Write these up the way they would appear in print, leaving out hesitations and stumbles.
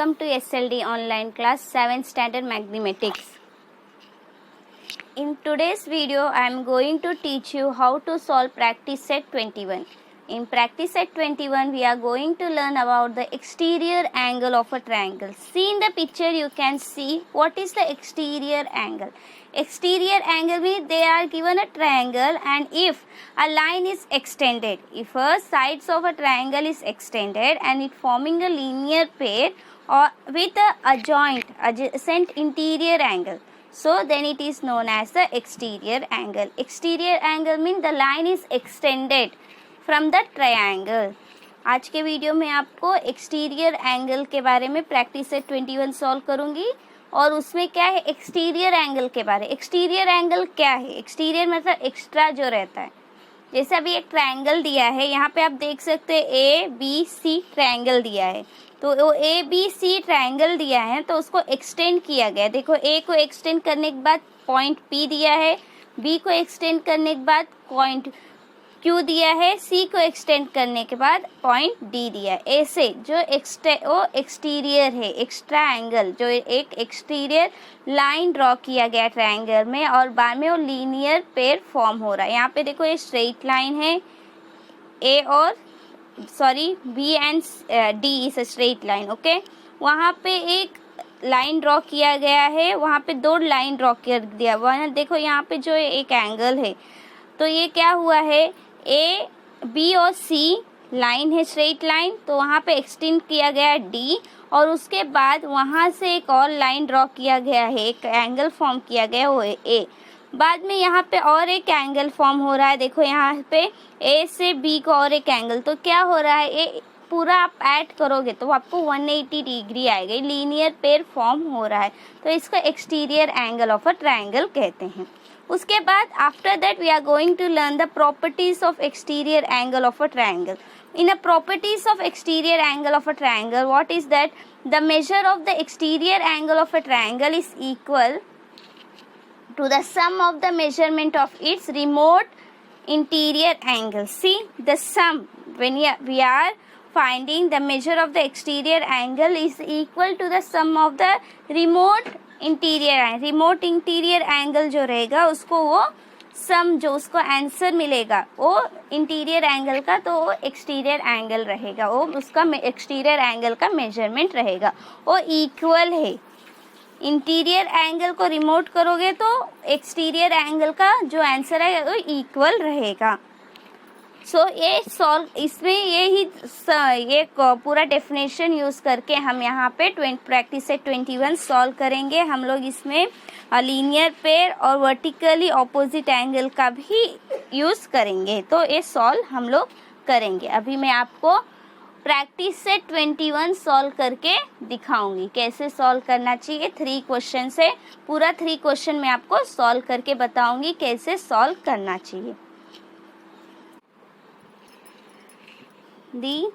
welcome to SLD online class 7th standard mathematics. In today's video I am going to teach you how to solve practice set 21. In practice set 21 we are going to learn about the exterior angle of a triangle. See in the picture you can see what is the exterior angle. Exterior angle means they are given a triangle and if a line is extended, if a sides of a triangle is extended and it forming a linear pair or with a adjacent interior angle, so then it is known as the exterior angle. Exterior angle means the line is extended from the triangle. आज के video में आपको exterior angle के बारे में practice set 21 solve करूंगी और उसमें क्या है एक्सटीरियर एंगल के बारे। एक्सटीरियर एंगल क्या है? एक्सटीरियर मतलब एक्स्ट्रा जो रहता है। जैसे अभी एक ट्रायंगल दिया है, यहाँ पे आप देख सकते हैं ए बी सी ट्रायंगल दिया है, तो वो ए बी सी ट्रायंगल दिया है तो उसको एक्सटेंड किया गया। देखो ए को एक्सटेंड करने के बाद पॉइंट पी दिया है, बी को एक्सटेंड करने के बाद पॉइंट क्यू दिया है, सी को एक्सटेंड करने के बाद पॉइंट डी दिया है। ऐसे जो वो एक्सटीरियर है, एक्स्ट्रा एंगल जो एक एक्सटीरियर लाइन ड्रॉ किया गया ट्रायंगल में और बाद में वो लीनियर पेयर फॉर्म हो रहा है। यहाँ पे देखो ये स्ट्रेट लाइन है ए और B and D is a straight line. Okay, वहाँ पे एक लाइन ड्रॉ किया गया है, वहाँ पे दो लाइन ड्रॉ कर दिया हुआ है। देखो यहाँ पे जो एक एंगल है तो ये क्या हुआ है, ए बी और सी लाइन है स्ट्रेट लाइन, तो वहाँ पे एक्सटेंड किया गया डी और उसके बाद वहाँ से एक और लाइन ड्रॉ किया गया है, एक एंगल फॉर्म किया गया वो है ए। बाद में यहाँ पे और एक एंगल फॉर्म हो रहा है। देखो यहाँ पे ए से बी को और एक एंगल, तो क्या हो रहा है ये पूरा आप ऐड करोगे तो आपको 180 डिग्री आएगा, लीनियर पेयर फॉर्म हो रहा है, तो इसको exterior angle of a triangle कहते हैं। उसके बाद after that we are going to learn the properties of exterior angle of a triangle. In a properties of exterior angle of a triangle, what is that? The measure of the exterior angle of a triangle is equal to the sum of the measurement of its remote interior angle. See the sum, when we are finding the measure of the exterior angle is equal to the sum of the remote interior angle जो रहेगा उसको वो सम जो उसको answer मिलेगा वो interior angle का, तो वो एक्सटीरियर एंगल रहेगा, वो उसका एक्सटीरियर एंगल का मेजरमेंट रहेगा, वो इक्वल है। इंटीरियर एंगल को रिमोट करोगे तो एक्सटीरियर एंगल का जो आंसर है वो इक्वल रहेगा। सो ये सॉल्व इसमें ये पूरा डेफिनेशन यूज करके हम यहाँ पे प्रैक्टिस से 21 सॉल्व करेंगे। हम लोग इसमें लीनियर पेयर और वर्टिकली ऑपोजिट एंगल का भी यूज करेंगे, तो ये सॉल्व हम लोग करेंगे। अभी मैं आपको प्रैक्टिस से 21 सॉल्व करके दिखाऊंगी कैसे सॉल्व करना चाहिए। 3 क्वेश्चन से पूरा 3 क्वेश्चन मैं आपको सॉल्व करके बताऊंगी कैसे सॉल्व करना चाहिए। The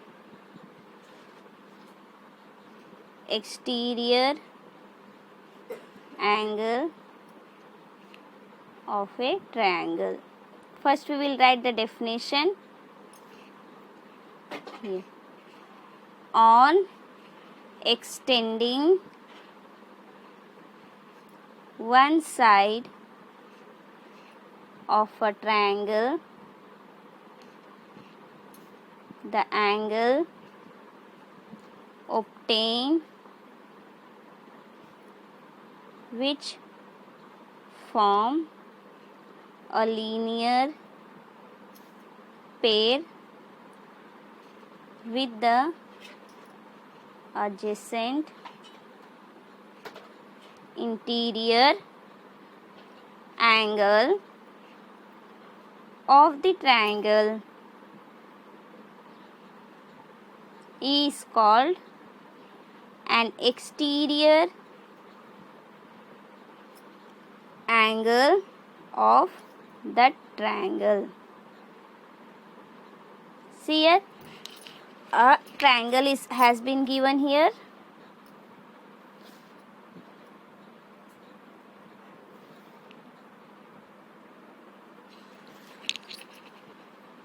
exterior angle of a triangle. First we will write the definition here. On extending one side of a triangle, the angle obtained which form a linear pair with the adjacent interior angle of the triangle is called an exterior angle of the triangle. See here, a triangle has been given here.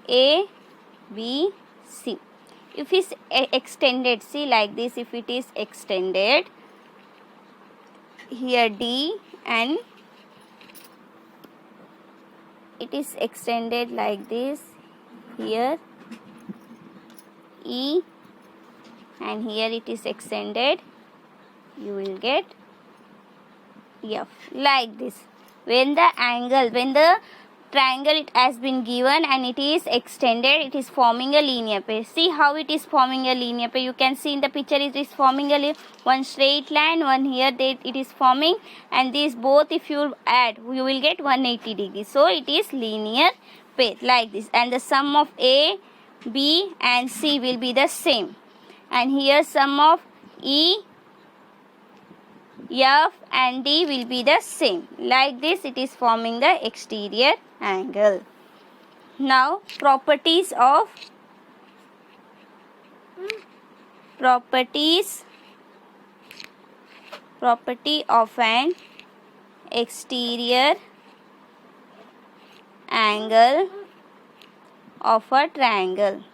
A, B, C. if it's extended, see like this, if it is extended here D and it is extended like this, here E and here it is extended, you will get F like this. When the triangle it has been given and it is extended, it is forming a linear pair. See how it is forming a linear pair. You can see in the picture it is forming a one straight line, one here it is forming, and these both if you add you will get 180 degrees. So it is linear pair like this, and the sum of A, B and C will be the same, and here sum of E, F and D will be the same. Like this it is forming the exterior angle. Now property of an exterior angle of a triangle.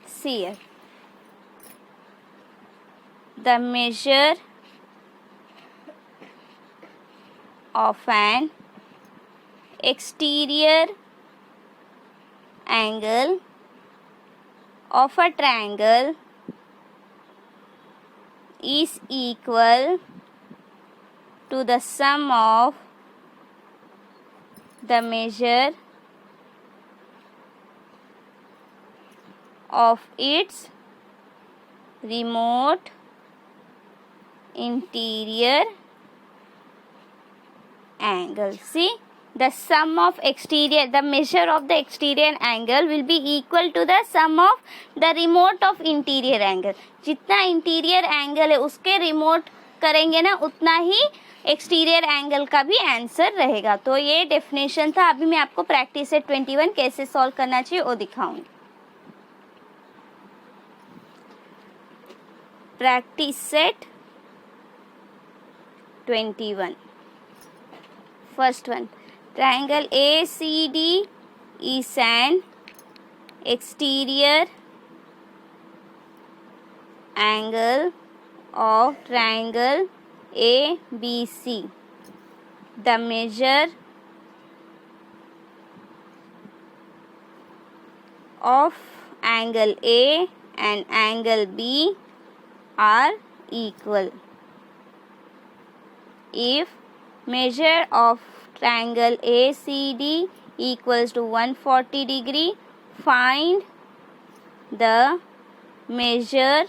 See here. The measure of an exterior angle of a triangle is equal to the sum of the measure of its remote interior angle. See, the sum of the measure of the exterior angle will be equal to the sum of the remote of interior angle. जितना interior angle है उसके remote करेंगे ना, उतना ही exterior angle का भी answer रहेगा. तो ये डेफिनेशन था. अभी मैं आपको प्रैक्टिस सेट 21 कैसे सॉल्व करना चाहिए वो दिखाऊंगी. Practice set 21. First one, triangle ACD is an exterior angle of triangle ABC. The measure of angle A and angle B are equal. If measure of triangle ACD equals to 140 degree, find the measure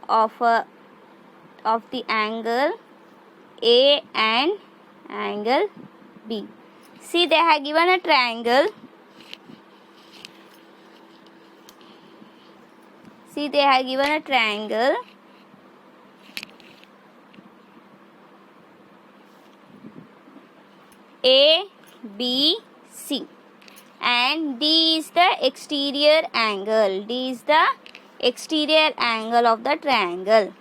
of the angle A and angle B. See, they have given a triangle. See, they have given a triangle. A, B, C, and D is the exterior angle. D is the exterior angle of the triangle.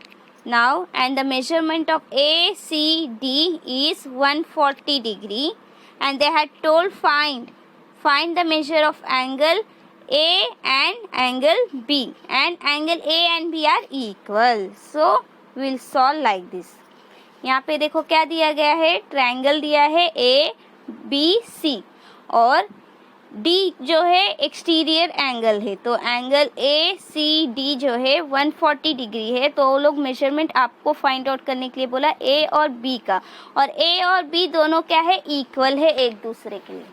Now, and the measurement of ACD is 140 degree, and they had told find the measure of angle A and angle B, and angle A and B are equal. So, we will solve like this. यहाँ पे देखो क्या दिया गया है, triangle दिया है A B C, और डी जो है एक्सटीरियर एंगल है, तो एंगल ए सी डी जो है 140 डिग्री है. तो वो लोग मेजरमेंट आपको फाइंड आउट करने के लिए बोला ए और बी का, और ए और बी दोनों क्या है, इक्वल है एक दूसरे के लिए.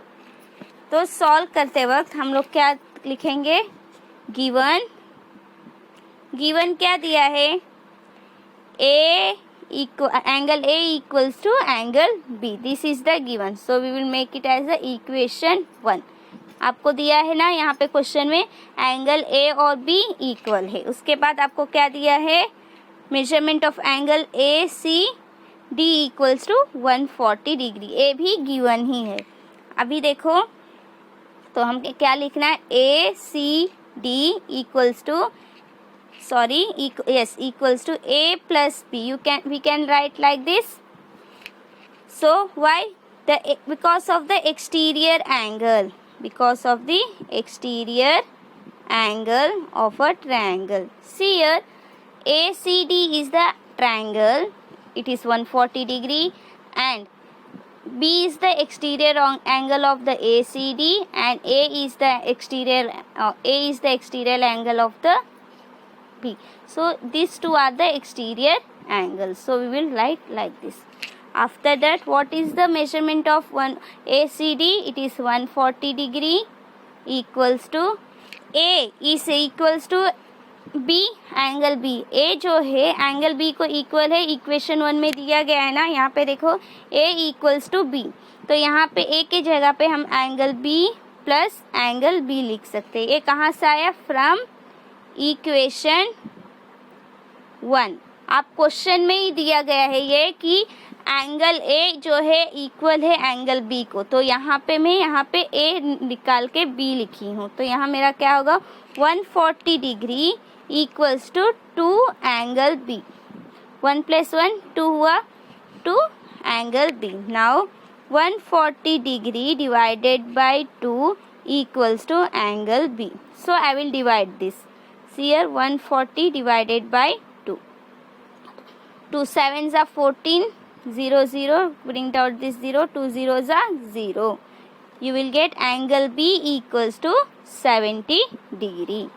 तो सॉल्व करते वक्त हम लोग क्या लिखेंगे, गिवन क्या दिया है, angle A equals to angle B. This is the given. So we will make it as the equation 1. आपको दिया है ना यहाँ पे क्वेश्चन में, एंगल A और B इक्वल है. उसके बाद आपको क्या दिया है, measurement of angle ACD equals to 140 degree. A भी गिवन ही है. अभी देखो तो हम क्या लिखना है, ACD equals to equals to A plus B. We can write like this. So why because of the exterior angle, because of the exterior angle of a triangle. See here, ACD is the triangle, it is 140 degree, and B is the exterior angle of the ACD, and A is the exterior angle of the B. So these two are the exterior angles. So we will write like this. After that, what is the measurement of one ACD? It is 140 degree equals to A is equals to B angle B. A जो है angle B को equal है, equation 1 में दिया गया है ना, यहाँ पे देखो A इक्वल्स टू B, तो यहाँ पे A की जगह पे हम angle B plus angle B लिख सकते हैं. ये कहाँ से आया? From equation 1. आप क्वेश्चन में ही दिया गया है ये कि एंगल A जो है इक्वल है एंगल B को, तो यहाँ पे मैं यहाँ पे A निकाल के B लिखी हूँ, तो यहाँ मेरा क्या होगा? 140 degree equals to 2 angle B. 1 + 1 2 हुआ, 2 angle B. Now 140 degree divided by 2 equals to angle B. So I will divide this. See here, 140 divided by 2. 2 7s are 14, 0 0, bring out this 0, 2 zeros are 0. You will get angle B equals to 70 degree.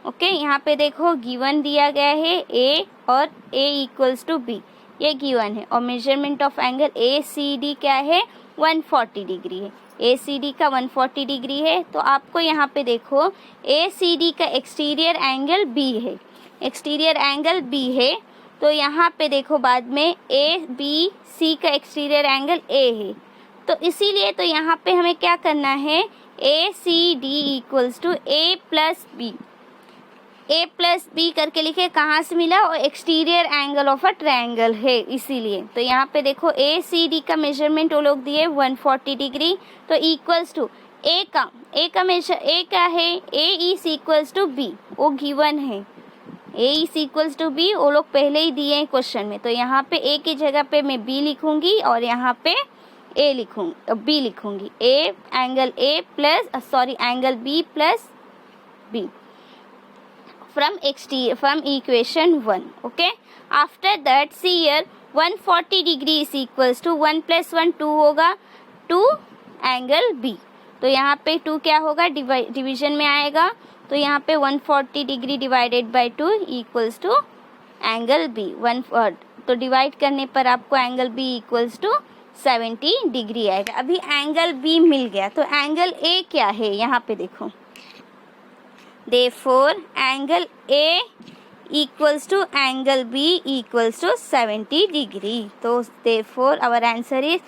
Okay, यहाँ पे देखो given दिया गया है A और A equals to B, ये given है, और मेजरमेंट ऑफ एंगल ACD क्या है? 140 डिग्री है. ACD का 140 डिग्री है, तो आपको यहाँ पे देखो ACD का एक्सटीरियर एंगल B है, एक्सटीरियर एंगल B है, तो यहाँ पे देखो बाद में ABC का एक्सटीरियर एंगल A है, तो इसीलिए तो यहाँ पे हमें क्या करना है? ACD equals to A plus B. A plus B करके लिखे, कहाँ से मिला? और exterior angle of a triangle है, इसीलिए. तो यहाँ पे देखो ACD का मेजरमेंट वो लोग दिए 140 डिग्री, तो इक्वल्स टू A का मेजर A क्या है? A is equals to B, वो गिवन है. A is equals to B वो लोग पहले ही दिए हैं क्वेश्चन में, तो यहाँ पे A की जगह पे मैं B लिखूंगी और यहाँ पे B लिखूंगी. Angle B plus B from equation 1. Okay, after that see here 140 degree is equals to 1 + 1 2 होगा, 2 एंगल B. तो यहाँ पे 2 क्या होगा? डिवीजन में आएगा, तो यहाँ पे 140 degree divided by 2 equals to angle B. तो डिवाइड करने पर आपको angle B equals to 70 degree आएगा. अभी एंगल B मिल गया, तो एंगल A क्या है? यहाँ पे देखो, therefore angle A equals to angle B equals to 70 degree. So therefore our answer is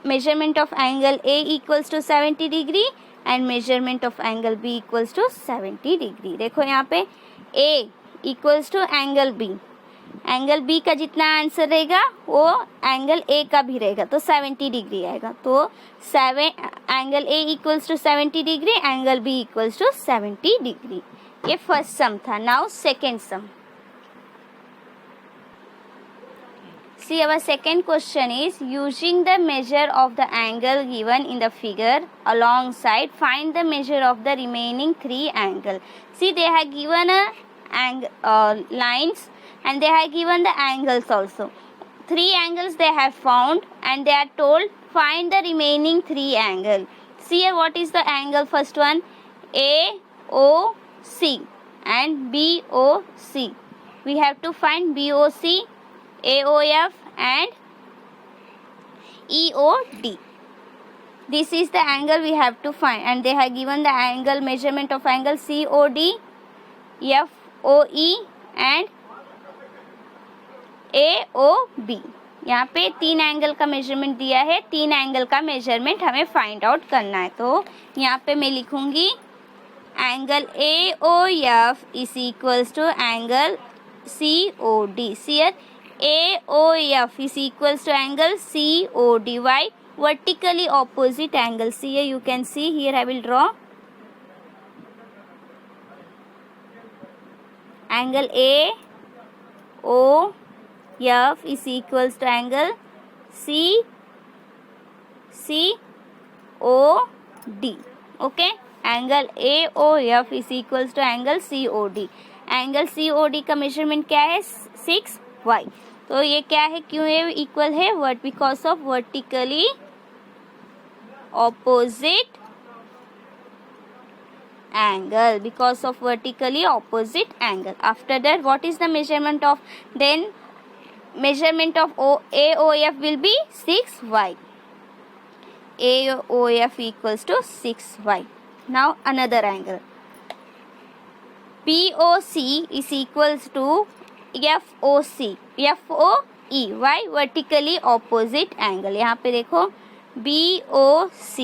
measurement of angle A equals to 70 degree and measurement of angle B equals to 70 degree. देखो यहाँ पे A equals to angle B, angle B का जितना answer रहेगा वो angle A का भी रहेगा, तो 70 डिग्री आएगा. तो angle A equals to 70 degree, angle B equals to 70 degree. ये फर्स्ट सम था. Now second sum. See, our second question is using the measure of the angle given in the figure alongside find the measure of the remaining 3 angle. See, they have given lines and they have given the angles also. 3 angles they have found and they are told find the remaining 3 angle. See here, what is the angle? First one AOC and BOC. We have to find BOC, AOF and EOD. This is the angle we have to find, and they have given the angle measurement of angle COD, FOE and AOB. यहाँ पे 3 angle का measurement दिया है, 3 angle का measurement हमें find out करना है. तो यहाँ पे मैं लिखूंगी angle AOF is equals to angle COD. See here, AOF is equals to angle COD. Why? Vertically opposite angle. See here, you can see here I will draw angle AOF is equals to angle COD. COD. Okay, angle AOF is equals to angle COD. Angle COD का measurement क्या है? 6y. तो ये क्या है? क्यों ये equal है? What? Because of vertically opposite angle, because of vertically opposite angle. After that, what is the measurement of? Then measurement of AOF will be 6y. AOF equals to 6y. Now another angle, POC is equals to FOE. Why? Vertically opposite angle. यहाँ पे देखो, BOC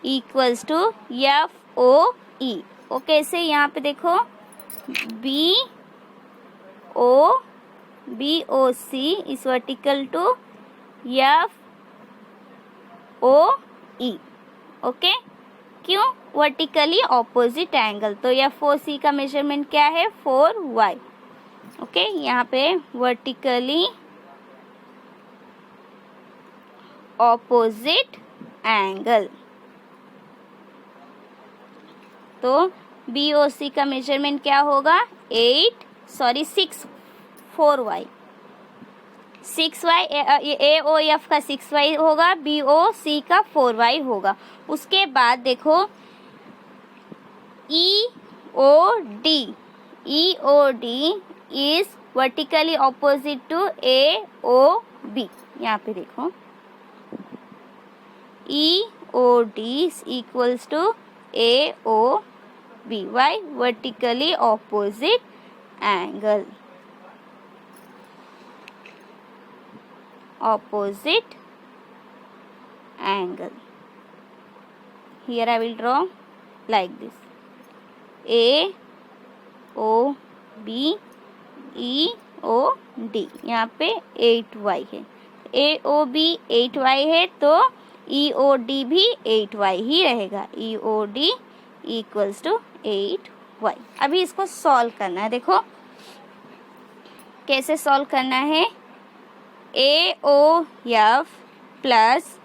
equals to FOE. ओ कैसे? यहाँ पे देखो, BOC is vertical to FOE. Okay, क्यों? Vertically opposite angle. तो FOC का मेजरमेंट क्या है? 4y. ओके, यहाँ पे वर्टिकली ऑपोजिट एंगल. तो BOC का मेजरमेंट क्या होगा? 4y. 6y AOF का 6y होगा, BOC का 4y होगा. उसके बाद देखो EOD is vertically opposite to AOB. यहाँ पे देखो, EOD equals to AOB. Why? Vertically opposite angle. Opposite angle. Here I will draw like this. AOB EOD. यहाँ पे 8y है. AOB 8y है तो EOD भी 8y ही रहेगा. EOD equals to 8y. अभी इसको सॉल्व करना है. देखो कैसे सॉल्व करना है. AOF plus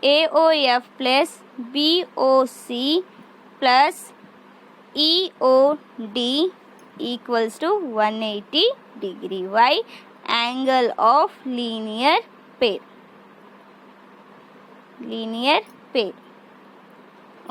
AOF plus BOC plus EOD equals to 180 degree. Why? Angle of linear pair.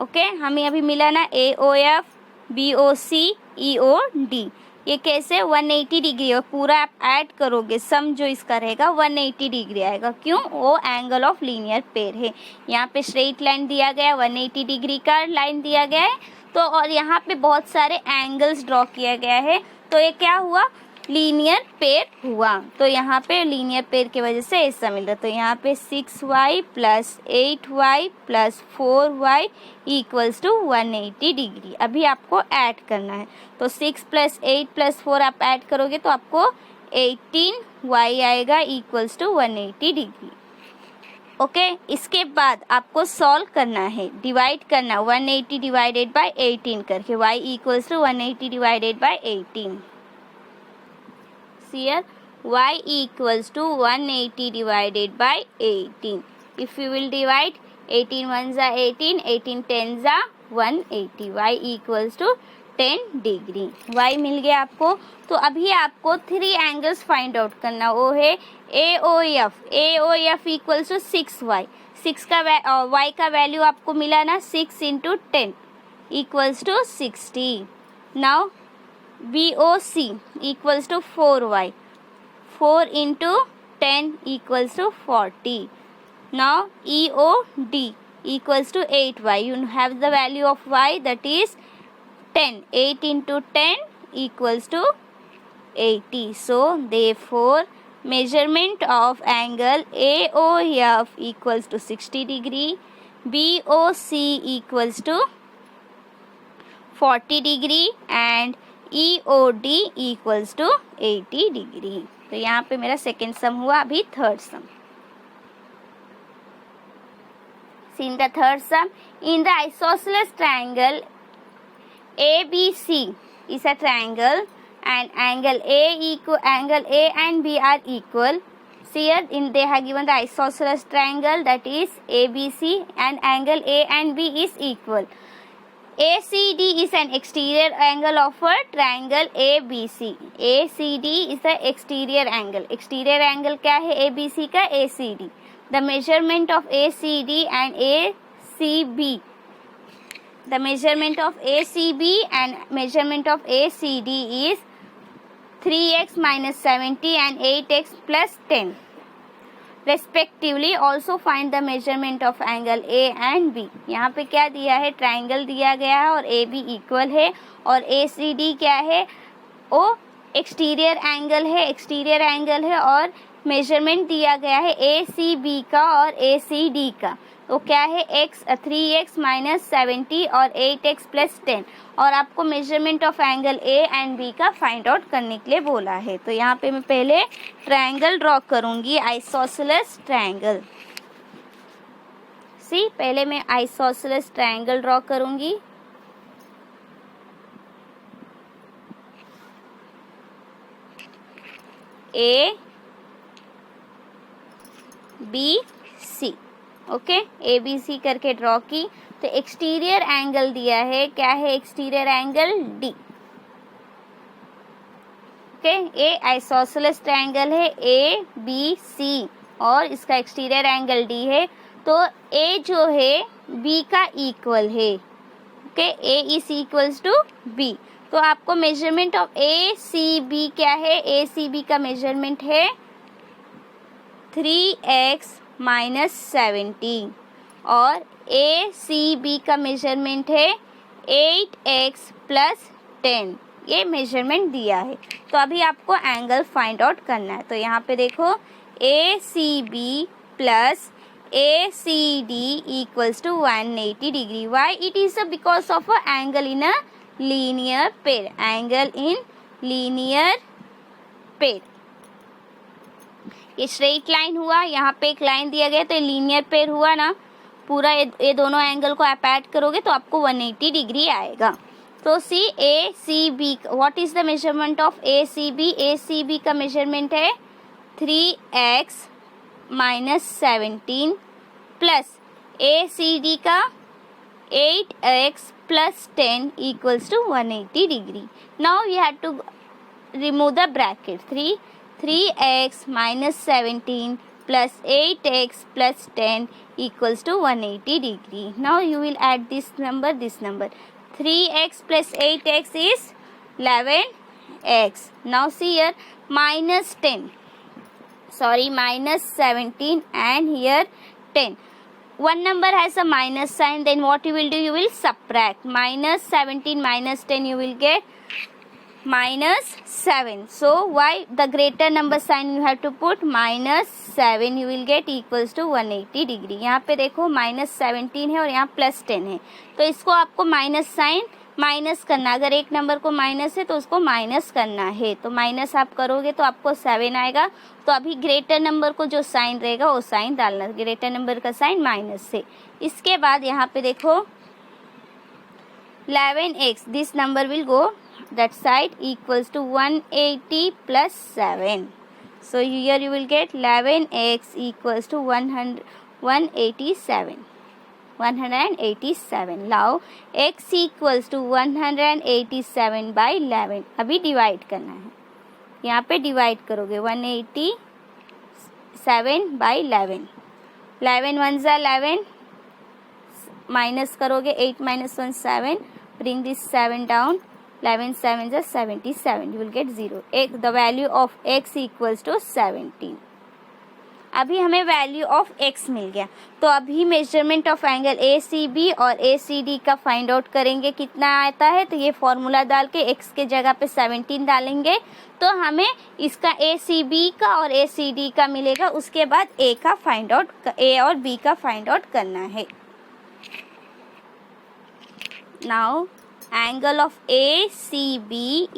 Okay, हमें अभी मिला ना AOF BOC EOD. ये कैसे? 180 डिग्री. और पूरा आप ऐड करोगे, सम जो इसका रहेगा 180 डिग्री आएगा. क्यों? वो एंगल ऑफ लीनियर पेयर है. यहाँ पे स्ट्रेट लाइन दिया गया है, 180 डिग्री का लाइन दिया गया है. तो और यहाँ पे बहुत सारे एंगल्स ड्रॉ किया गया है. तो ये क्या हुआ? लीनियर पेयर हुआ. तो यहाँ पे लीनियर पेयर की वजह से ऐसा मिल रहा. तो यहाँ पे 6y plus 8y plus 4y equals to 180 degree. अभी आपको ऐड करना है. तो 6 प्लस 8 प्लस 4 आप ऐड करोगे तो आपको 18y आएगा इक्वल्स टू 180 डिग्री. ओके, इसके बाद आपको सॉल्व करना है, डिवाइड करना 180 डिवाइडेड बाय 18 करके. y equals to 180 divided by 18. Here y equals to 180 divided by 18. If you will divide 18 ones are 18, 18 tens are 180. y equals to 10 degree. y मिल गया आपको. तो अभी आपको 3 एंगल्स फाइंड आउट करना. वो है AOF इक्वल्स टू 6y. 6 का y का वैल्यू आपको मिला ना, 6 into 10 equals to 60. Now BOC equals to 4y. 4 into 10 equals to 40. Now EOD equals to 8y. You have the value of y, that is 10. 8 into 10 equals to 80. So therefore measurement of angle AOF equals to 60 degree. BOC equals to 40 degree and EOD equals to 80 degree. तो यहाँ पे मेरा second sum हुआ. अभी third some. See in the third sum, in the isosceles triangle ABC is a triangle and angle A and B are equal. See here, they have given the isosceles triangle, that is ABC, and angle A and B is equal. ACD is an exterior angle of a triangle ABC. ACD is the exterior angle. Exterior angle क्या है ABC का? ACD. The measurement of ACD and ACB. The measurement of ACB and measurement of ACD is 3x minus 70 and 8x plus 10 respectively. Also find the measurement of angle A and B. यहाँ पे क्या दिया है? Triangle दिया गया है और AB equal है, और ACD क्या है? वो एक्सटीरियर एंगल है, एक्सटीरियर एंगल है, और मेजरमेंट दिया गया है ACB का और ACD का. तो क्या है? 3x माइनस 70 और 8x प्लस 10, और आपको measurement of angle A and B का फाइंड आउट करने के लिए बोला है. तो यहाँ पे मैं पहले ट्रायंगल ड्रॉ करूंगी, आइसोसेलेस ट्रायंगल. सी, पहले मैं आइसोसेलेस ट्रायंगल ड्रॉ करूंगी. ABC. ओके, ABC करके ड्रॉ की. तो एक्सटीरियर एंगल दिया है, क्या है एक्सटीरियर एंगल? D. ओके, ये आइसोसेलेस ट्रायंगल है ABC और इसका एक्सटीरियर एंगल D है. तो A जो है B का इक्वल है. Okay, A is equals to B. तो आपको मेजरमेंट ऑफ ACB क्या है? ACB का मेजरमेंट है 3x माइनस 70 और ACB का मेजरमेंट है 8x प्लस 10. ये मेजरमेंट दिया है. तो अभी आपको एंगल फाइंड आउट करना है. तो यहाँ पे देखो, ACB plus ACD equals to 180 degree. Why it is? Because of a angle in a linear pair. Angle in linear pair. ये स्ट्रेट लाइन हुआ, यहाँ पे एक लाइन दिया गया, तो लीनियर पेयर हुआ ना पूरा. ये दोनों एंगल को आप ऐड करोगे तो आपको 180 डिग्री आएगा. तो see ACB, what is the measurement of ACB? ACB का मेजरमेंट है 3x माइनस 17 प्लस ACD का 8x plus 10 equals to 180 degree. Now we have to remove the bracket. 3x minus 17 plus 8x plus 10 equals to 180 degree. Now you will add this number. 3x plus 8x is 11x. Now see here, minus 17 and here 10. One number has a minus sign, then what you will do? You will subtract. Minus 17 minus 10 you will get minus 7. So why the greater number sign you have to put? minus 7 you will get equals to 180 degree. यहाँ पे देखो minus 17 है और यहाँ plus 10 है, तो इसको आपको माइनस साइन माइनस करना. अगर एक नंबर को माइनस है तो उसको माइनस करना है, तो माइनस आप करोगे तो आपको 7 आएगा. तो अभी ग्रेटर नंबर को जो साइन रहेगा वो साइन डालना. ग्रेटर नंबर का साइन माइनस से. इसके बाद यहाँ पे देखो 11x, this number will go that side equals to 180 plus 7. So here you will get 11x equals to 187. Now x equals to 187 by 11. अभी डिवाइड करना है. यहाँ पे डिवाइड करोगे 187 by 11. 11 1 जा 11, माइनस करोगे 8 minus 1 7. Bring this 7 down. 11 7 is 77. You will get 0. The value of x equals to 17. अभी हमें वैल्यू ऑफ x मिल गया. तो अभी मेजरमेंट ऑफ एंगल ACB और ACD का फाइंड आउट करेंगे कितना आता है. तो ये फॉर्मूला डाल के x के जगह पे 17 डालेंगे तो हमें इसका ACB का और ACD का मिलेगा. उसके बाद A और B का फाइंड आउट करना है. Now angle of ACB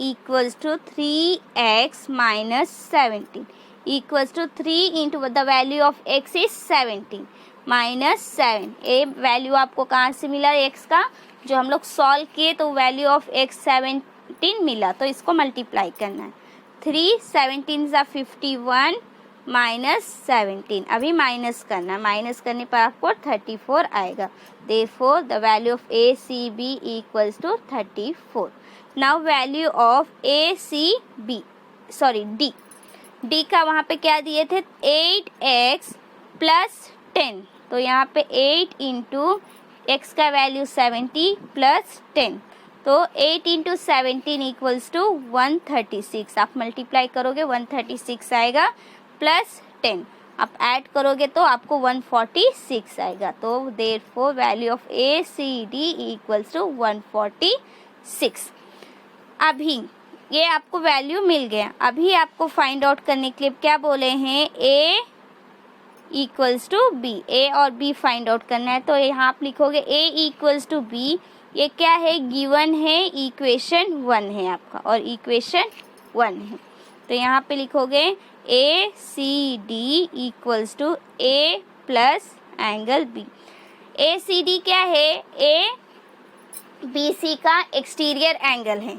equals to 3x minus 17 equals to 3 into the value of x is 17 minus 7. ये वैल्यू आपको कहाँ से मिला x का? जो हम लोग सॉल्व किए तो वैल्यू ऑफ x 17 मिला, तो इसको मल्टीप्लाई करना है. 3 17 is 51 -17। अभी माइनस करना, माइनस करने पर आपको 34 आएगा। Therefore the value of ACB equals to 34। Now value of D का वहाँ पे क्या दिए थे, 8x + 10। तो यहाँ पे 8 इंटू x का वैल्यू 70 + 10, तो 8 इंटू 17 इक्वल्स टू 136। आप मल्टीप्लाई करोगे 136 आएगा, प्लस 10 आप ऐड करोगे तो आपको 146 आएगा। तो therefore value of ACD equals to 146। अभी ये आपको वैल्यू मिल गया। अभी आपको फाइंड आउट करने के लिए क्या बोले हैं, A equals to B, A और B फाइंड आउट करना है। तो यहाँ आप लिखोगे A इक्वल्स टू B, ये क्या है, गिवन है, इक्वेशन 1 है आपका, और इक्वेशन 1 है। तो यहाँ पे लिखोगे ACD equals to A plus angle B। ACD क्या है, ABC का एक्सटीरियर एंगल है।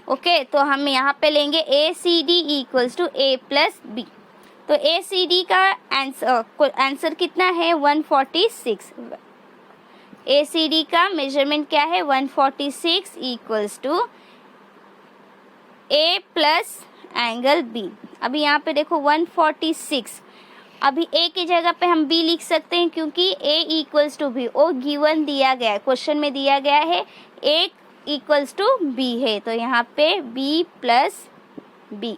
ओके, तो हम यहाँ पे लेंगे ACD equals to A plus B। तो ACD का आंसर कितना है, 146। ACD का मेजरमेंट क्या है, 146 equals to A plus angle B। अभी यहाँ पे देखो 146, अभी A की जगह पे हम B लिख सकते हैं क्योंकि A इक्वल्स टू B वो गिवन दिया गया है, क्वेश्चन में दिया गया है A इक्वल्स टू B है। तो यहाँ पे B plus B,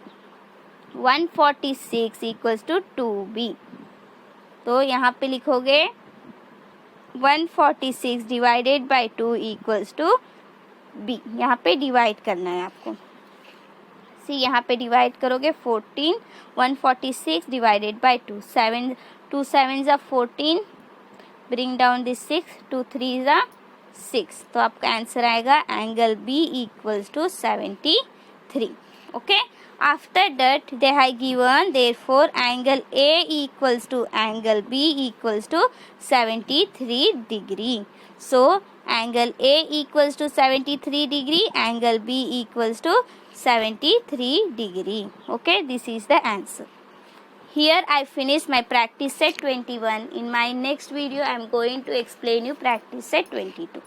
146 equals to 2B। तो यहाँ पे लिखोगे 146 divided by 2 equals to B। यहाँ पे डिवाइड करना है आपको। यहाँ पे डिवाइड करोगे 14, 146 डिवाइडेड बाई 2, 7 2 7 ज़ा 14, ब्रिंग डाउन दिस 6, 2 3 ज़ा 6। तो आपका आंसर आएगा angle B equals to 73। Okay, after that they have given therefore angle A equals to angle B equals to 73 degree. So angle A equals to 73 degree, angle B equals to 73 degree. Okay, this is the answer. Here I finish my practice set 21. In my next video I am going to explain you practice set 22.